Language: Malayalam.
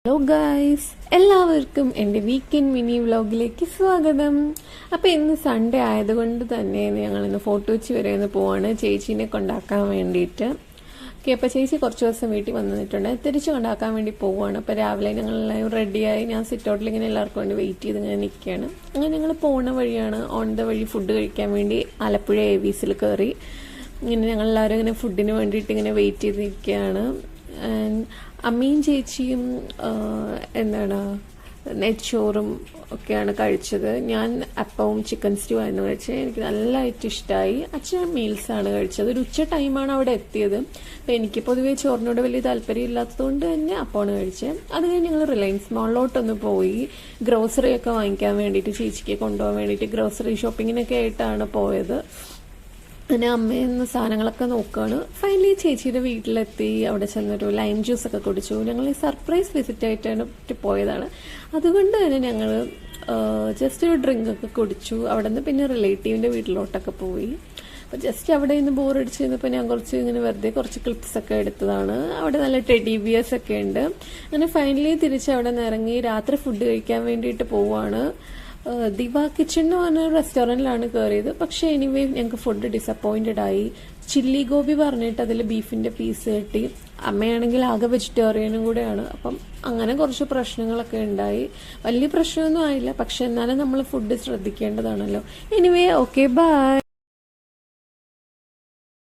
ഹലോ ഗായ്സ്, എല്ലാവർക്കും എൻ്റെ വീക്കെൻഡ് മിനി വ്ലോഗിലേക്ക് സ്വാഗതം. അപ്പോൾ ഇന്ന് സൺഡേ ആയതുകൊണ്ട് തന്നെ ഞങ്ങളിന്ന് ഫോർട്ട് കൊച്ചി വരെ ഒന്ന് പോവാണ് ചേച്ചീനെ കൊണ്ടാക്കാൻ വേണ്ടിയിട്ട്. ഓക്കെ, അപ്പോൾ ചേച്ചി കുറച്ച് ദിവസം വീട്ടിൽ വന്നിട്ടുണ്ട്, തിരിച്ച് കൊണ്ടാക്കാൻ വേണ്ടി പോവുകയാണ്. അപ്പോൾ രാവിലെ ഞങ്ങളെല്ലാവരും റെഡിയായി ഞാൻ സിറ്റൗട്ടിൽ ഇങ്ങനെ എല്ലാവർക്കും വേണ്ടി വെയിറ്റ് ചെയ്ത് ഇങ്ങനെ നിൽക്കുകയാണ്. അങ്ങനെ ഞങ്ങൾ പോകുന്ന വഴിയാണ് ഓൺ ദ വഴി ഫുഡ് കഴിക്കാൻ വേണ്ടി ആലപ്പുഴ AVSൽ കയറി. ഇങ്ങനെ ഞങ്ങളെല്ലാവരും ഇങ്ങനെ ഫുഡിന് വേണ്ടിയിട്ട് ഇങ്ങനെ വെയിറ്റ് ചെയ്ത് നിൽക്കുകയാണ്. അമ്മയും ചേച്ചിയും നെയ്ച്ചോറും ഒക്കെയാണ് കഴിച്ചത്. ഞാൻ അപ്പവും ചിക്കൻ സ്റ്റൂ ആയിരുന്നു കഴിച്ചത്. എനിക്ക് നല്ലതായിട്ട് ഇഷ്ടമായി. അച്ഛൻ മീൽസാണ് കഴിച്ചത്. ഒരു ഉച്ച ടൈമാണ് അവിടെ എത്തിയത്. അപ്പോൾ എനിക്ക് പൊതുവേ ചോറിനോട് വലിയ താല്പര്യം ഇല്ലാത്തതുകൊണ്ട് തന്നെ അപ്പമാണ് കഴിച്ചത്. അത് കഴിഞ്ഞ് ഞങ്ങൾ റിലയൻസ് മാളിലോട്ടൊന്ന് പോയി ഗ്രോസറി ഒക്കെ വാങ്ങിക്കാൻ വേണ്ടിയിട്ട്, ചേച്ചിക്ക് കൊണ്ടുപോകാൻ വേണ്ടിയിട്ട് ഗ്രോസറി ഷോപ്പിങ്ങിനൊക്കെ ആയിട്ടാണ് പോയത്. അങ്ങനെ അമ്മയെന്ന് സാധനങ്ങളൊക്കെ നോക്കുകയാണ്. ഫൈനലി ചേച്ചിയുടെ വീട്ടിലെത്തി. അവിടെ ചെന്നൊരു ലൈം ജ്യൂസൊക്കെ കുടിച്ചു. ഞങ്ങൾ ഈ സർപ്രൈസ് വിസിറ്റ് ആയിട്ടാണ് പോയതാണ്. അതുകൊണ്ട് തന്നെ ഞങ്ങൾ ജസ്റ്റ് ഒരു ഡ്രിങ്കൊക്കെ കുടിച്ചു. അവിടെ നിന്ന് പിന്നെ റിലേറ്റീവിൻ്റെ വീട്ടിലോട്ടൊക്കെ പോയി. അപ്പോൾ ജസ്റ്റ് അവിടെ നിന്ന് ബോറടിച്ച് കഴിഞ്ഞപ്പോൾ ഞാൻ വെറുതെ കുറച്ച് ക്ലിപ്സൊക്കെ എടുത്തതാണ്. അവിടെ നല്ല ടെഡി ബിയേഴ്സ് ഒക്കെ ഉണ്ട്. അങ്ങനെ ഫൈനലി തിരിച്ച് അവിടെ നിന്ന് ഇറങ്ങി രാത്രി ഫുഡ് കഴിക്കാൻ വേണ്ടിയിട്ട് പോവുകയാണ്. ദിവ കിച്ചൺ എന്ന് പറഞ്ഞ റെസ്റ്റോറൻറ്റിലാണ് കയറിയത്. പക്ഷേ എനിവേ ഞങ്ങൾക്ക് ഫുഡ് ഡിസപ്പോയിൻറ്റഡ് ആയി. ചില്ലി ഗോബി പറഞ്ഞിട്ട് അതിൽ ബീഫിൻ്റെ പീസ് കിട്ടി. അമ്മയാണെങ്കിൽ ആകെ വെജിറ്റേറിയനും കൂടെയാണ്. അപ്പം അങ്ങനെ കുറച്ച് പ്രശ്നങ്ങളൊക്കെ ഉണ്ടായി. വലിയ പ്രശ്നമൊന്നും ആയില്ല, പക്ഷെ എന്നാലും നമ്മൾ ഫുഡ് ശ്രദ്ധിക്കേണ്ടതാണല്ലോ. Anyway, okay, by.